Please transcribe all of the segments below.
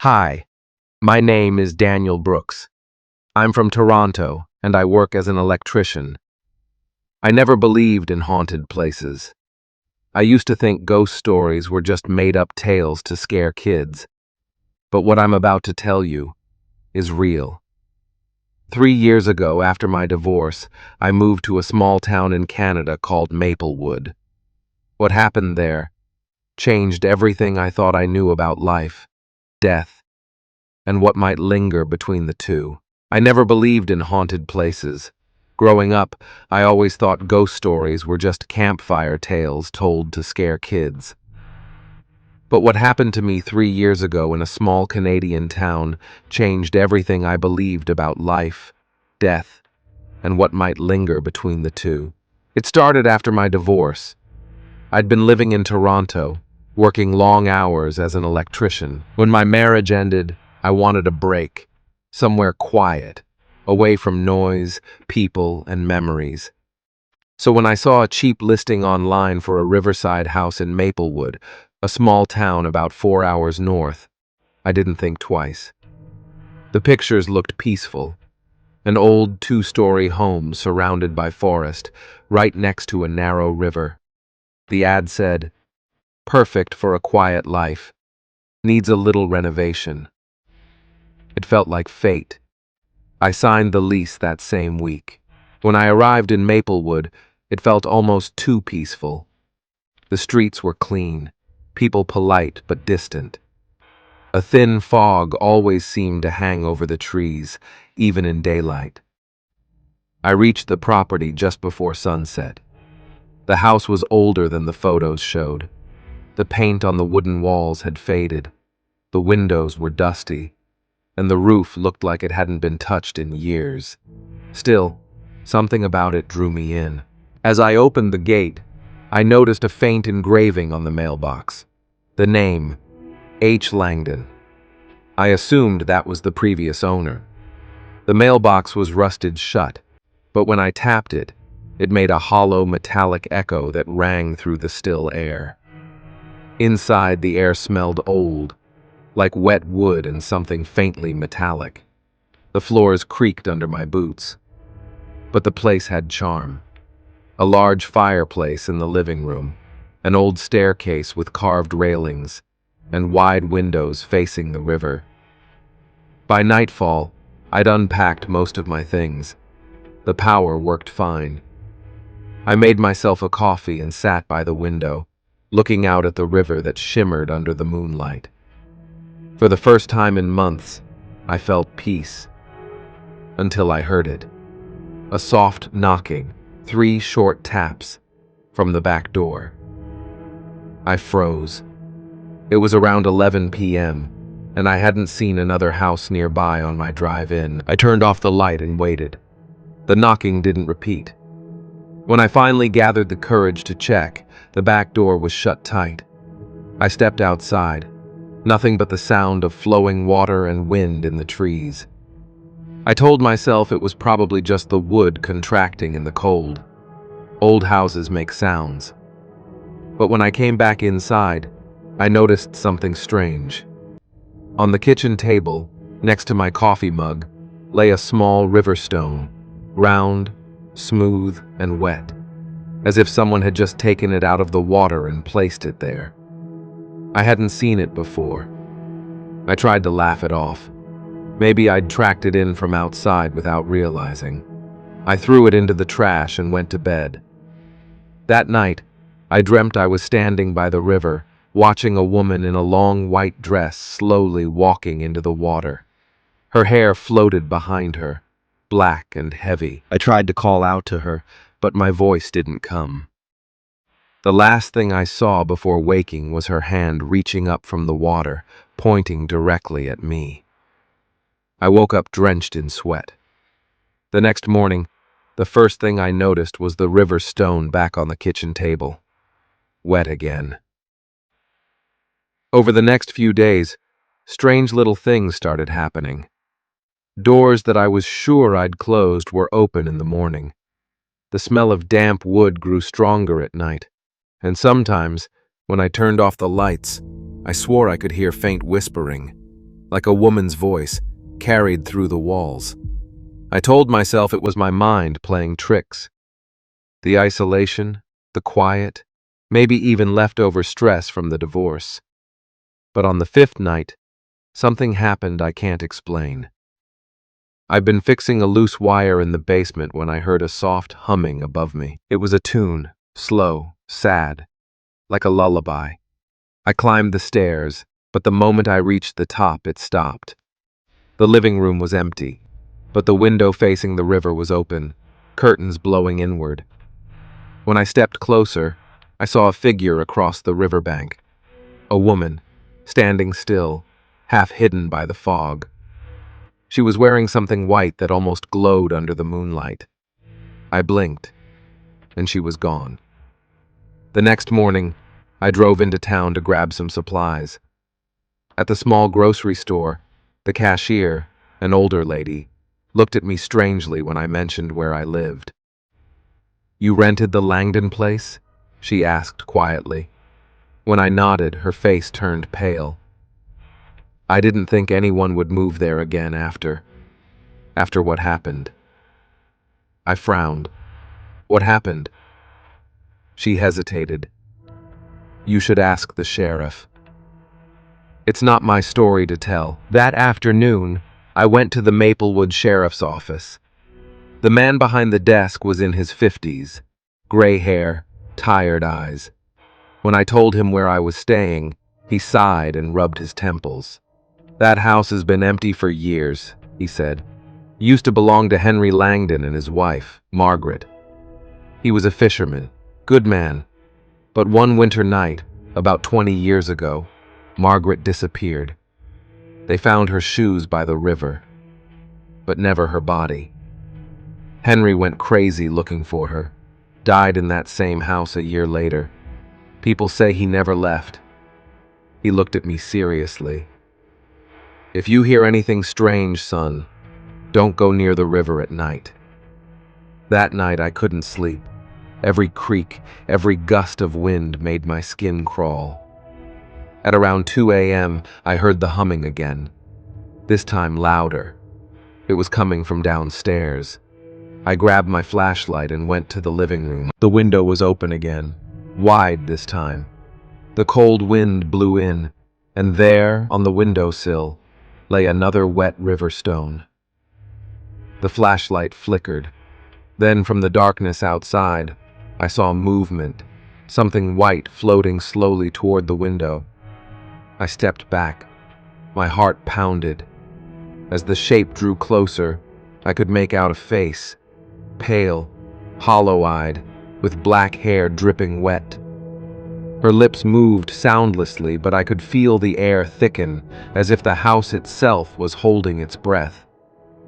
Hi, my name is Daniel Brooks. I'm from Toronto, and I work as an electrician. I never believed in haunted places. I used to think ghost stories were just made-up tales to scare kids. But what I'm about to tell you is real. 3 years ago, after my divorce, I moved to a small town in Canada called Maplewood. What happened there changed everything I thought I knew about life, death, and what might linger between the two. I never believed in haunted places. Growing up, I always thought ghost stories were just campfire tales told to scare kids. But what happened to me 3 years ago in a small Canadian town changed everything I believed about life, death, and what might linger between the two. It started after my divorce. I'd been living in Toronto, working long hours as an electrician. When my marriage ended, I wanted a break, somewhere quiet, away from noise, people, and memories. So when I saw a cheap listing online for a riverside house in Maplewood, a small town about 4 hours north, I didn't think twice. The pictures looked peaceful. An old two-story home surrounded by forest, right next to a narrow river. The ad said, "Perfect for a quiet life. Needs a little renovation." It felt like fate. I signed the lease that same week. When I arrived in Maplewood, it felt almost too peaceful. The streets were clean, people polite but distant. A thin fog always seemed to hang over the trees, even in daylight. I reached the property just before sunset. The house was older than the photos showed. The paint on the wooden walls had faded. The windows were dusty, and the roof looked like it hadn't been touched in years. Still, something about it drew me in. As I opened the gate, I noticed a faint engraving on the mailbox. The name, H. Langdon. I assumed that was the previous owner. The mailbox was rusted shut, but when I tapped it, it made a hollow metallic echo that rang through the still air. Inside, the air smelled old, like wet wood and something faintly metallic. The floors creaked under my boots. But the place had charm. A large fireplace in the living room, an old staircase with carved railings, and wide windows facing the river. By nightfall, I'd unpacked most of my things. The power worked fine. I made myself a coffee and sat by the window, looking out at the river that shimmered under the moonlight. For the first time in months, I felt peace. Until I heard it. A soft knocking, 3 short taps, from the back door. I froze. It was around 11 p.m., and I hadn't seen another house nearby on my drive in. I turned off the light and waited. The knocking didn't repeat. When I finally gathered the courage to check, the back door was shut tight. I stepped outside. Nothing but the sound of flowing water and wind in the trees. I told myself it was probably just the wood contracting in the cold. Old houses make sounds. But when I came back inside, I noticed something strange. On the kitchen table, next to my coffee mug, lay a small river stone, round, smooth, and wet, as if someone had just taken it out of the water and placed it there. I hadn't seen it before. I tried to laugh it off. Maybe I'd tracked it in from outside without realizing. I threw it into the trash and went to bed. That night, I dreamt I was standing by the river, watching a woman in a long white dress slowly walking into the water. Her hair floated behind her, black and heavy. I tried to call out to her, but my voice didn't come. The last thing I saw before waking was her hand reaching up from the water, pointing directly at me. I woke up drenched in sweat. The next morning, the first thing I noticed was the river stone back on the kitchen table. Wet again. Over the next few days, strange little things started happening. Doors that I was sure I'd closed were open in the morning. The smell of damp wood grew stronger at night, and sometimes, when I turned off the lights, I swore I could hear faint whispering. like a woman's voice, carried through the walls. I told myself it was my mind playing tricks. The isolation, the quiet, maybe even leftover stress from the divorce. But on the fifth night, something happened I can't explain. I'd been fixing a loose wire in the basement when I heard a soft humming above me. It was a tune, slow, sad, like a lullaby. I climbed the stairs, but the moment I reached the top, it stopped. The living room was empty, but the window facing the river was open, curtains blowing inward. When I stepped closer, I saw a figure across the riverbank. A woman, standing still, half hidden by the fog. She was wearing something white that almost glowed under the moonlight. I blinked, and she was gone. The next morning, I drove into town to grab some supplies. At the small grocery store, the cashier, an older lady, looked at me strangely when I mentioned where I lived. "You rented the Langdon place?" she asked quietly. When I nodded, her face turned pale. I didn't think anyone would move there again after what happened. I frowned. "What happened?" She hesitated. "You should ask the sheriff." It's not my story to tell. That afternoon, I went to the Maplewood Sheriff's office. The man behind the desk was in his 50s, gray hair, tired eyes. When I told him where I was staying, he sighed and rubbed his temples. "That house has been empty for years," he said. "Used to belong to Henry Langdon and his wife, Margaret. He was a fisherman, good man. But one winter night, about 20 years ago, Margaret disappeared. They found her shoes by the river, but never her body. Henry went crazy looking for her, died in that same house a year later. People say he never left." He looked at me seriously. "If you hear anything strange, son, don't go near the river at night." That night I couldn't sleep. Every creak, every gust of wind made my skin crawl. At around 2 a.m., I heard the humming again. This time louder. It was coming from downstairs. I grabbed my flashlight and went to the living room. The window was open again, wide this time. The cold wind blew in, and there, on the windowsill, lay another wet river stone. The flashlight flickered. Then, from the darkness outside, I saw movement, something white floating slowly toward the window. I stepped back. My heart pounded. As the shape drew closer, I could make out a face, pale, hollow-eyed, with black hair dripping wet. Her lips moved soundlessly, but I could feel the air thicken, as if the house itself was holding its breath.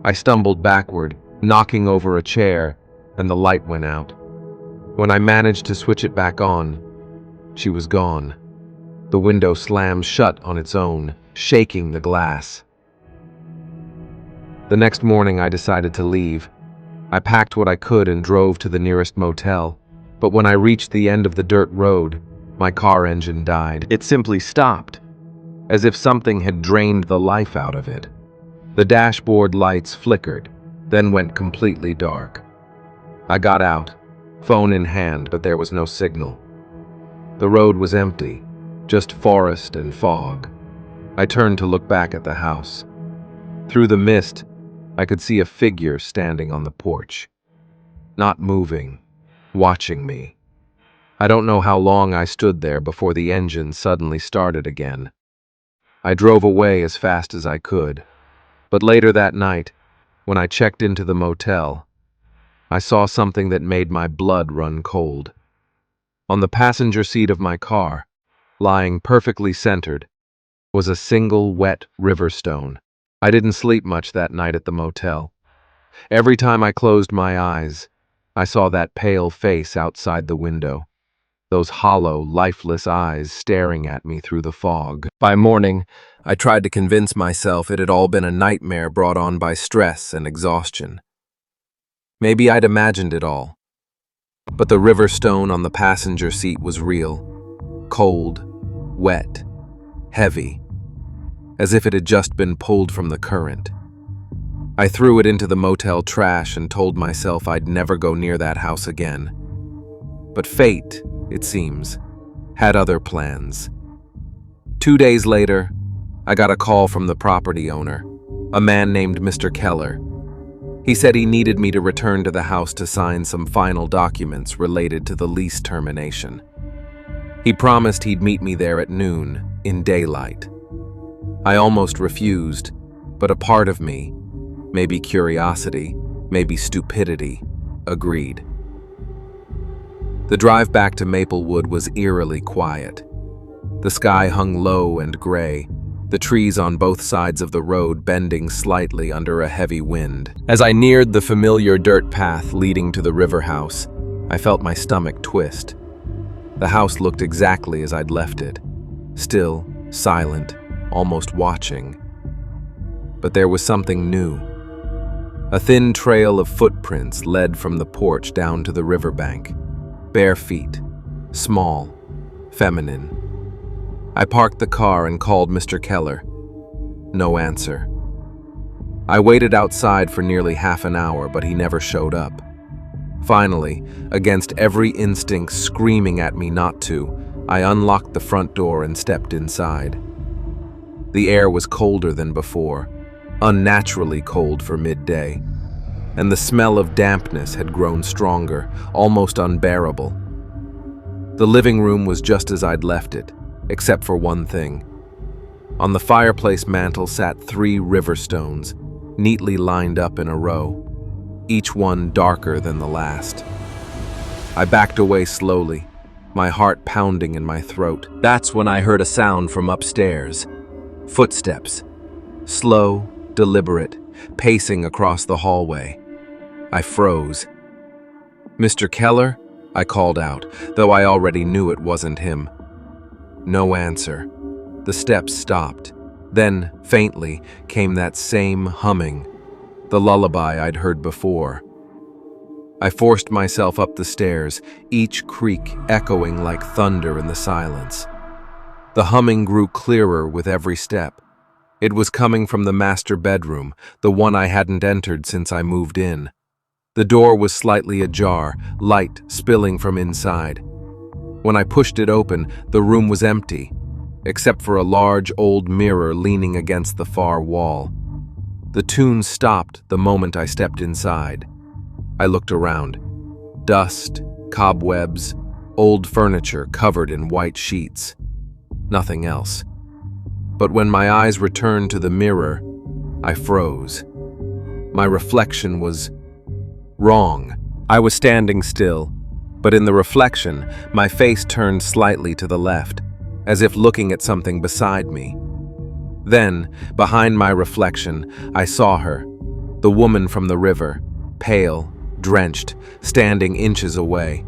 I stumbled backward, knocking over a chair, and the light went out. When I managed to switch it back on, she was gone. The window slammed shut on its own, shaking the glass. The next morning I decided to leave. I packed what I could and drove to the nearest motel, but when I reached the end of the dirt road, my car engine died. It simply stopped, as if something had drained the life out of it. The dashboard lights flickered, then went completely dark. I got out, phone in hand, but there was no signal. The road was empty, just forest and fog. I turned to look back at the house. Through the mist, I could see a figure standing on the porch, not moving, watching me. I don't know how long I stood there before the engine suddenly started again. I drove away as fast as I could, but later that night, when I checked into the motel, I saw something that made my blood run cold. On the passenger seat of my car, lying perfectly centered, was a single wet river stone. I didn't sleep much that night at the motel. Every time I closed my eyes, I saw that pale face outside the window, those hollow, lifeless eyes staring at me through the fog. By morning, I tried to convince myself it had all been a nightmare brought on by stress and exhaustion. Maybe I'd imagined it all. But the river stone on the passenger seat was real, cold, wet, heavy. as if it had just been pulled from the current. I threw it into the motel trash and told myself I'd never go near that house again. But fate, it seems, had other plans. 2 days later, I got a call from the property owner, a man named Mr. Keller. He said he needed me to return to the house to sign some final documents related to the lease termination. He promised he'd meet me there at noon, in daylight. I almost refused, but a part of me, maybe curiosity, maybe stupidity, agreed. The drive back to Maplewood was eerily quiet. The sky hung low and gray, the trees on both sides of the road bending slightly under a heavy wind. As I neared the familiar dirt path leading to the river house, I felt my stomach twist. The house looked exactly as I'd left it, still, silent, almost watching. But there was something new. A thin trail of footprints led from the porch down to the riverbank. Bare feet, small, feminine. I parked the car and called Mr. Keller. No answer. I waited outside for nearly half an hour, but he never showed up. Finally, against every instinct screaming at me not to, I unlocked the front door and stepped inside. The air was colder than before, unnaturally cold for midday, and the smell of dampness had grown stronger, almost unbearable. The living room was just as I'd left it, except for one thing. On the fireplace mantel sat 3 river stones, neatly lined up in a row, each one darker than the last. I backed away slowly, my heart pounding in my throat. That's when I heard a sound from upstairs. Footsteps. Slow, deliberate, pacing across the hallway. I froze. "Mr. Keller?" I called out, though I already knew it wasn't him. No answer. The steps stopped. Then, faintly, came that same humming, the lullaby I'd heard before. I forced myself up the stairs, each creak echoing like thunder in the silence. The humming grew clearer with every step. It was coming from the master bedroom, the one I hadn't entered since I moved in. The door was slightly ajar, light spilling from inside. When I pushed it open, the room was empty, except for a large old mirror leaning against the far wall. The tune stopped the moment I stepped inside. I looked around. Dust, cobwebs, old furniture covered in white sheets. Nothing else. But when my eyes returned to the mirror, I froze. My reflection was wrong. I was standing still, but in the reflection, my face turned slightly to the left, as if looking at something beside me. Then, behind my reflection, I saw her, the woman from the river, pale, drenched, standing inches away.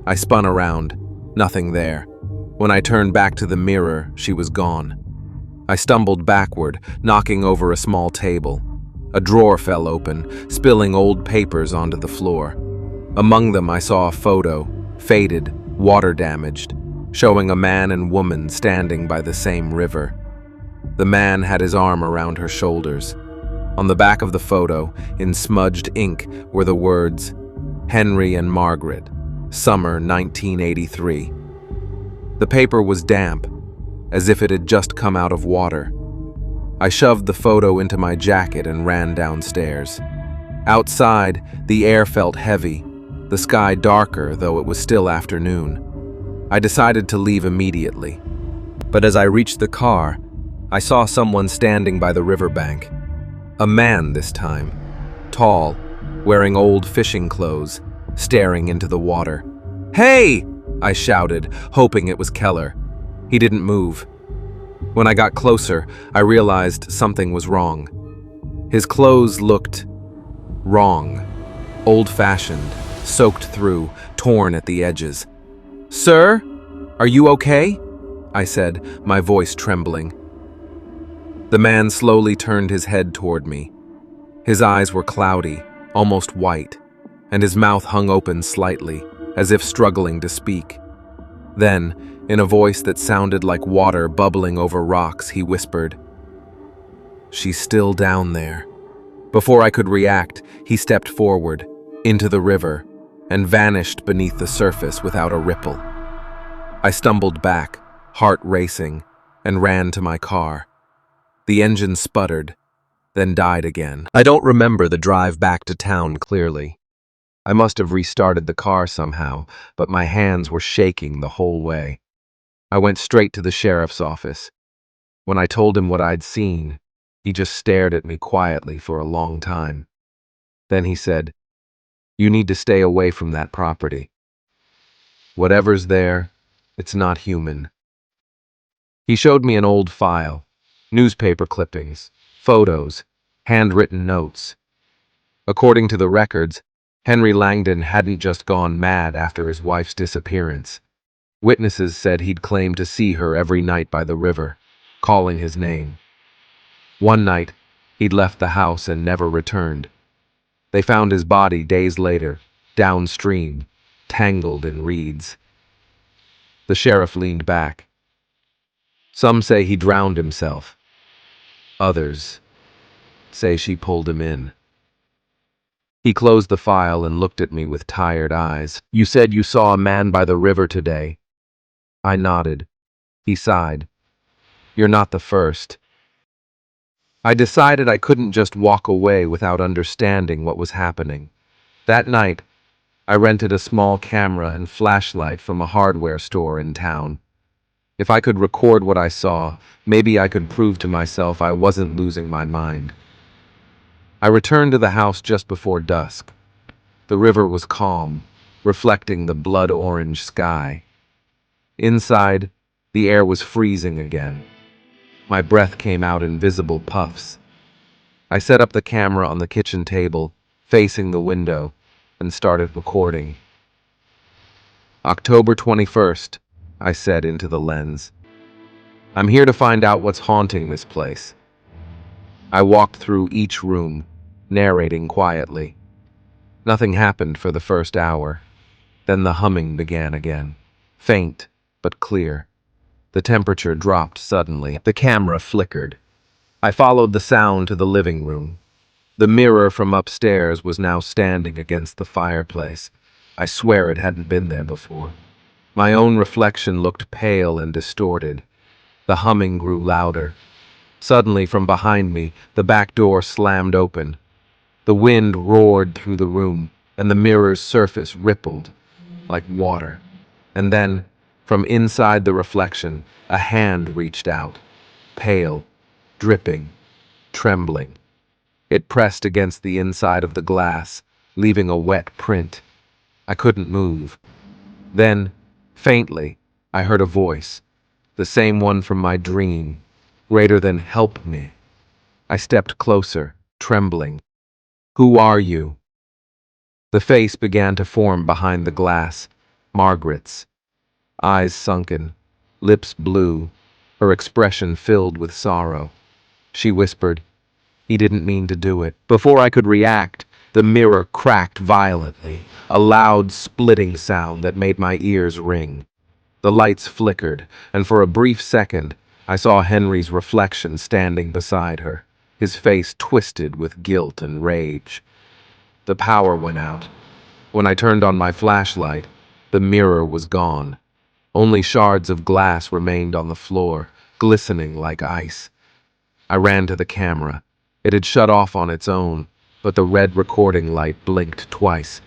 I spun around, nothing there. When I turned back to the mirror, she was gone. I stumbled backward, knocking over a small table. A drawer fell open, spilling old papers onto the floor. Among them I saw a photo, faded, water-damaged, showing a man and woman standing by the same river. The man had his arm around her shoulders. On the back of the photo, in smudged ink, were the words, "Henry and Margaret, summer 1983. The paper was damp, as if it had just come out of water. I shoved the photo into my jacket and ran downstairs. Outside, the air felt heavy, the sky darker, though it was still afternoon. I decided to leave immediately. But as I reached the car, I saw someone standing by the riverbank. A man this time, tall, wearing old fishing clothes, staring into the water. "Hey!" I shouted, hoping it was Keller. He didn't move. When I got closer, I realized something was wrong. His clothes looked wrong, old-fashioned, soaked through, torn at the edges. "Sir, are you okay?" I said, my voice trembling. The man slowly turned his head toward me. His eyes were cloudy, almost white, and his mouth hung open slightly, as if struggling to speak. Then, in a voice that sounded like water bubbling over rocks, he whispered, She's still down there. Before I could react, he stepped forward, into the river, and vanished beneath the surface without a ripple. I stumbled back, heart racing, and ran to my car. The engine sputtered, then died again. I don't remember the drive back to town clearly. I must have restarted the car somehow, but my hands were shaking the whole way. I went straight to the sheriff's office. When I told him what I'd seen, he just stared at me quietly for a long time. Then he said, "You need to stay away from that property. Whatever's there, it's not human." He showed me an old file, newspaper clippings, photos, handwritten notes. According to the records, Henry Langdon hadn't just gone mad after his wife's disappearance. Witnesses said he'd claimed to see her every night by the river, calling his name. One night, he'd left the house and never returned. They found his body days later, downstream, tangled in reeds. The sheriff leaned back. Some say he drowned himself. Others say she pulled him in. He closed the file and looked at me with tired eyes. "You said you saw a man by the river today." I nodded. He sighed. "You're not the first." I decided I couldn't just walk away without understanding what was happening. That night, I rented a small camera and flashlight from a hardware store in town. If I could record what I saw, maybe I could prove to myself I wasn't losing my mind. I returned to the house just before dusk. The river was calm, reflecting the blood-orange sky. Inside, the air was freezing again. My breath came out in visible puffs. I set up the camera on the kitchen table, facing the window, and started recording. "October 21st, I said into the lens. "I'm here to find out what's haunting this place." I walked through each room, narrating quietly. Nothing happened for the first hour. Then the humming began again, faint but clear. The temperature dropped suddenly. The camera flickered. I followed the sound to the living room. The mirror from upstairs was now standing against the fireplace. I swear it hadn't been there before. My own reflection looked pale and distorted. The humming grew louder. Suddenly, from behind me, the back door slammed open. The wind roared through the room, and the mirror's surface rippled like water. And then, from inside the reflection, a hand reached out, pale, dripping, trembling. It pressed against the inside of the glass, leaving a wet print. I couldn't move. Then, faintly, I heard a voice, the same one from my dream, greater than "help me." I stepped closer, trembling. "Who are you?" The face began to form behind the glass. Margaret's. Eyes sunken, lips blue, her expression filled with sorrow. She whispered, "He didn't mean to do it." Before I could react, the mirror cracked violently, a loud splitting sound that made my ears ring. The lights flickered, and for a brief second, I saw Henry's reflection standing beside her, his face twisted with guilt and rage. The power went out. When I turned on my flashlight, the mirror was gone. Only shards of glass remained on the floor, glistening like ice. I ran to the camera. It had shut off on its own, but the red recording light blinked twice,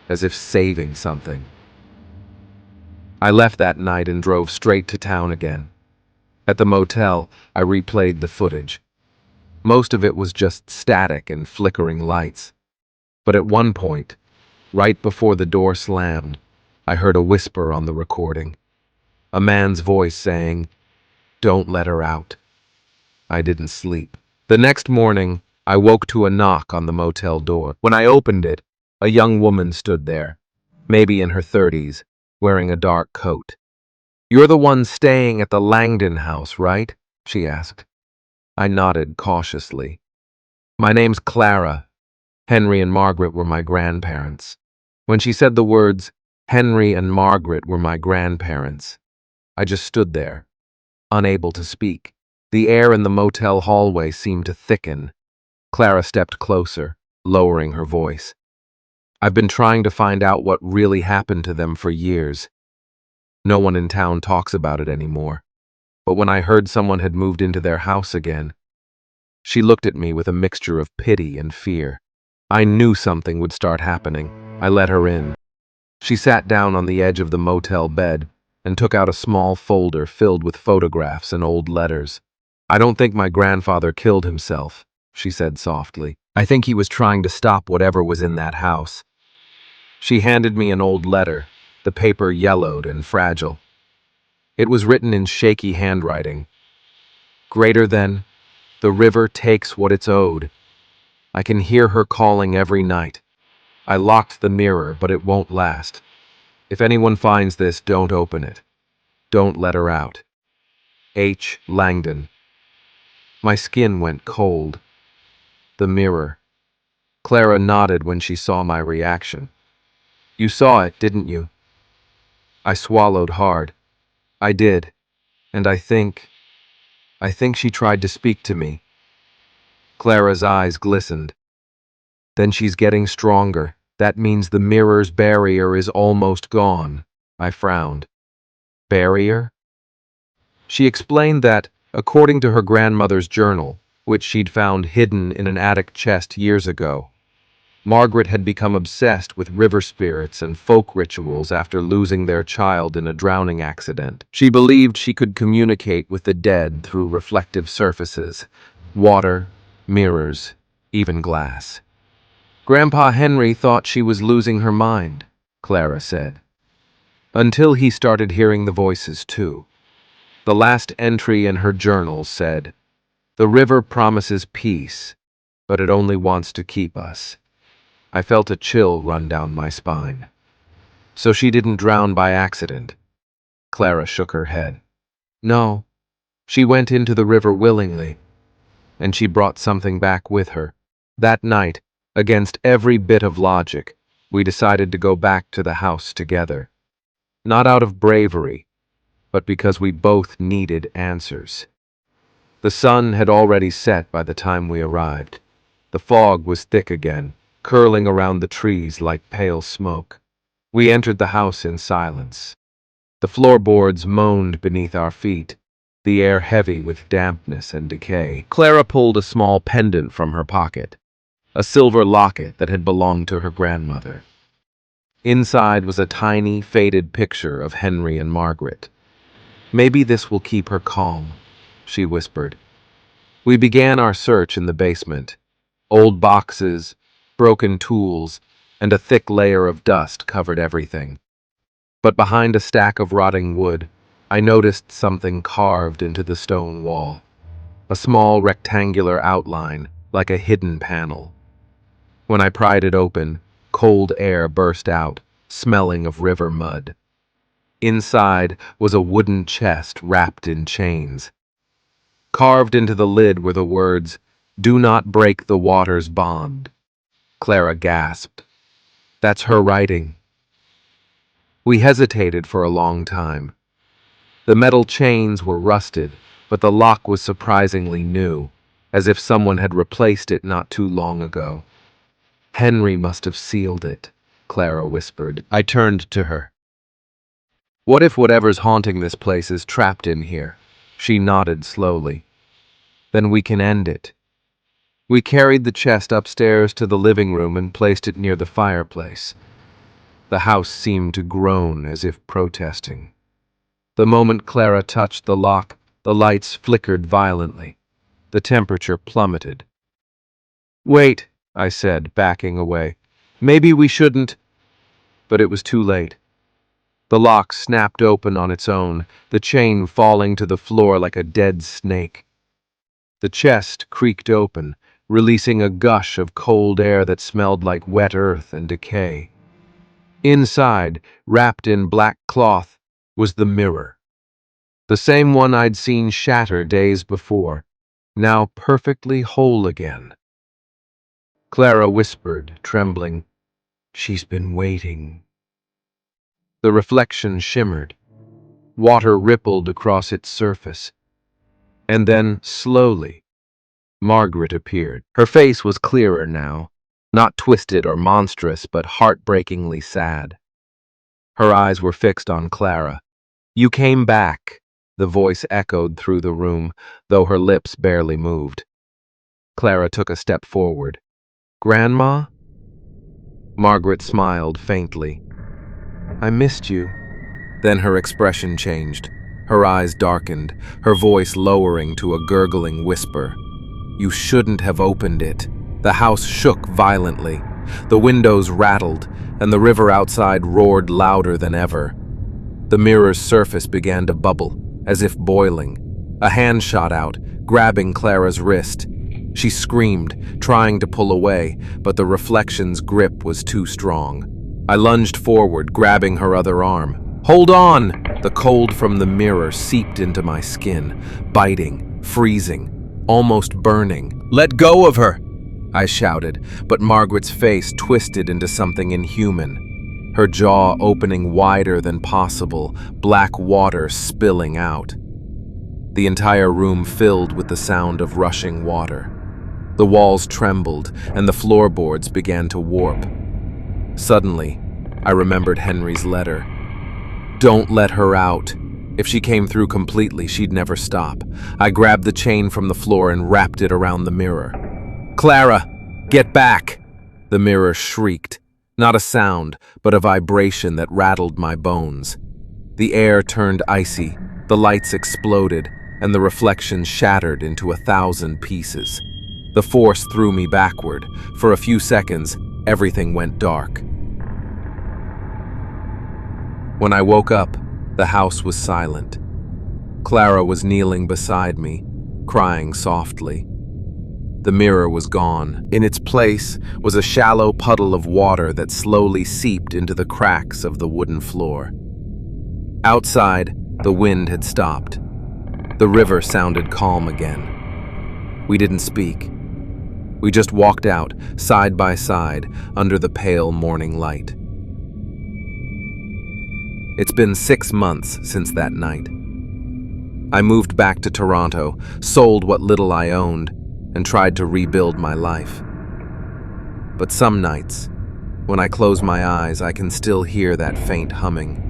as if saving something. I left that night and drove straight to town again. At the motel, I replayed the footage. Most of it was just static and flickering lights. But at one point, right before the door slammed, I heard a whisper on the recording. A man's voice saying, "Don't let her out." I didn't sleep. The next morning, I woke to a knock on the motel door. When I opened it, a young woman stood there, maybe in her 30s, wearing a dark coat. "You're the one staying at the Langdon house, right?" she asked. I nodded cautiously. "My name's Clara. Henry and Margaret were my grandparents." When she said the words, "Henry and Margaret were my grandparents," I just stood there, unable to speak. The air in the motel hallway seemed to thicken. Clara stepped closer, lowering her voice. I've been trying to find out what really happened to them for years. No one in town talks about it anymore. But when I heard someone had moved into their house again, she looked at me with a mixture of pity and fear. I knew something would start happening. I let her in. She sat down on the edge of the motel bed and took out a small folder filled with photographs and old letters. I don't think my grandfather killed himself, she said softly. I think he was trying to stop whatever was in that house. She handed me an old letter, the paper yellowed and fragile. It was written in shaky handwriting. Greater than, the river takes what it's owed. I can hear her calling every night. I locked the mirror, but it won't last. If anyone finds this, don't open it. Don't let her out. H. Langdon. My skin went cold. The mirror. Clara nodded when she saw my reaction. You saw it, didn't you? I swallowed hard. I did. And I think she tried to speak to me. Clara's eyes glistened. Then she's getting stronger. That means the mirror's barrier is almost gone. I frowned. Barrier? She explained that, according to her grandmother's journal, which she'd found hidden in an attic chest years ago, Margaret had become obsessed with river spirits and folk rituals after losing their child in a drowning accident. She believed she could communicate with the dead through reflective surfaces, water, mirrors, even glass. Grandpa Henry thought she was losing her mind, Clara said, until he started hearing the voices too. The last entry in her journal said, "The river promises peace, but it only wants to keep us." I felt a chill run down my spine. So she didn't drown by accident. Clara shook her head. No, she went into the river willingly, and she brought something back with her. That night, against every bit of logic, we decided to go back to the house together. Not out of bravery, but because we both needed answers. The sun had already set by the time we arrived. The fog was thick again, curling around the trees like pale smoke. We entered the house in silence. The floorboards moaned beneath our feet, the air heavy with dampness and decay. Clara pulled a small pendant from her pocket, a silver locket that had belonged to her grandmother. Inside was a tiny, faded picture of Henry and Margaret. Maybe this will keep her calm, she whispered. We began our search in the basement. Old boxes, broken tools, and a thick layer of dust covered everything. But behind a stack of rotting wood, I noticed something carved into the stone wall. A small rectangular outline, like a hidden panel. When I pried it open, cold air burst out, smelling of river mud. Inside was a wooden chest wrapped in chains. Carved into the lid were the words, "Do not break the water's bond." Clara gasped. That's her writing. We hesitated for a long time. The metal chains were rusted, but the lock was surprisingly new, as if someone had replaced it not too long ago. Henry must have sealed it, Clara whispered. I turned to her. What if whatever's haunting this place is trapped in here? She nodded slowly. Then we can end it. We carried the chest upstairs to the living room and placed it near the fireplace. The house seemed to groan as if protesting. The moment Clara touched the lock, the lights flickered violently. The temperature plummeted. Wait, I said, backing away. Maybe we shouldn't. But it was too late. The lock snapped open on its own, the chain falling to the floor like a dead snake. The chest creaked open, releasing a gush of cold air that smelled like wet earth and decay. Inside, wrapped in black cloth, was the mirror. The same one I'd seen shatter days before, now perfectly whole again. Clara whispered, trembling, "She's been waiting." The reflection shimmered. Water rippled across its surface. And then, slowly, Margaret appeared. Her face was clearer now, not twisted or monstrous, but heartbreakingly sad. Her eyes were fixed on Clara. "You came back," the voice echoed through the room, though her lips barely moved. Clara took a step forward. "Grandma?" Margaret smiled faintly. "I missed you." Then her expression changed. Her eyes darkened, her voice lowering to a gurgling whisper. "You shouldn't have opened it." The house shook violently. The windows rattled, and the river outside roared louder than ever. The mirror's surface began to bubble, as if boiling. A hand shot out, grabbing Clara's wrist. She screamed, trying to pull away, but the reflection's grip was too strong. I lunged forward, grabbing her other arm. "Hold on!" The cold from the mirror seeped into my skin, biting, freezing, almost burning. "Let go of her!" I shouted, but Margaret's face twisted into something inhuman. Her jaw opening wider than possible, black water spilling out. The entire room filled with the sound of rushing water. The walls trembled, and the floorboards began to warp. Suddenly, I remembered Henry's letter. "Don't let her out. If she came through completely, she'd never stop." I grabbed the chain from the floor and wrapped it around the mirror. "Clara, get back!" The mirror shrieked. Not a sound, but a vibration that rattled my bones. The air turned icy, the lights exploded, and the reflections shattered into 1,000 pieces. The force threw me backward. For a few seconds, everything went dark. When I woke up, the house was silent. Clara was kneeling beside me, crying softly. The mirror was gone. In its place was a shallow puddle of water that slowly seeped into the cracks of the wooden floor. Outside, the wind had stopped. The river sounded calm again. We didn't speak. We just walked out, side by side, under the pale morning light. It's been 6 months since that night. I moved back to Toronto, sold what little I owned, and tried to rebuild my life. But some nights, when I close my eyes, I can still hear that faint humming.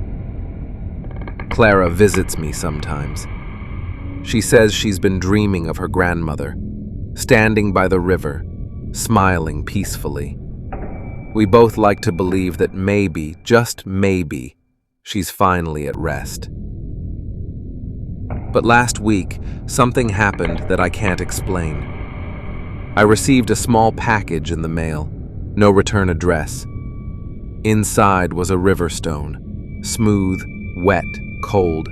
Clara visits me sometimes. She says she's been dreaming of her grandmother, standing by the river, smiling peacefully. We both like to believe that maybe, just maybe, she's finally at rest. But last week, something happened that I can't explain. I received a small package in the mail, no return address. Inside was a river stone, smooth, wet, cold,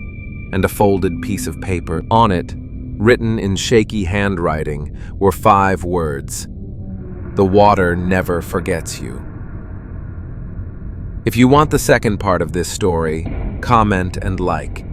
and a folded piece of paper. On it, written in shaky handwriting, were 5 words: "The water never forgets you." If you want the second part of this story, comment and like.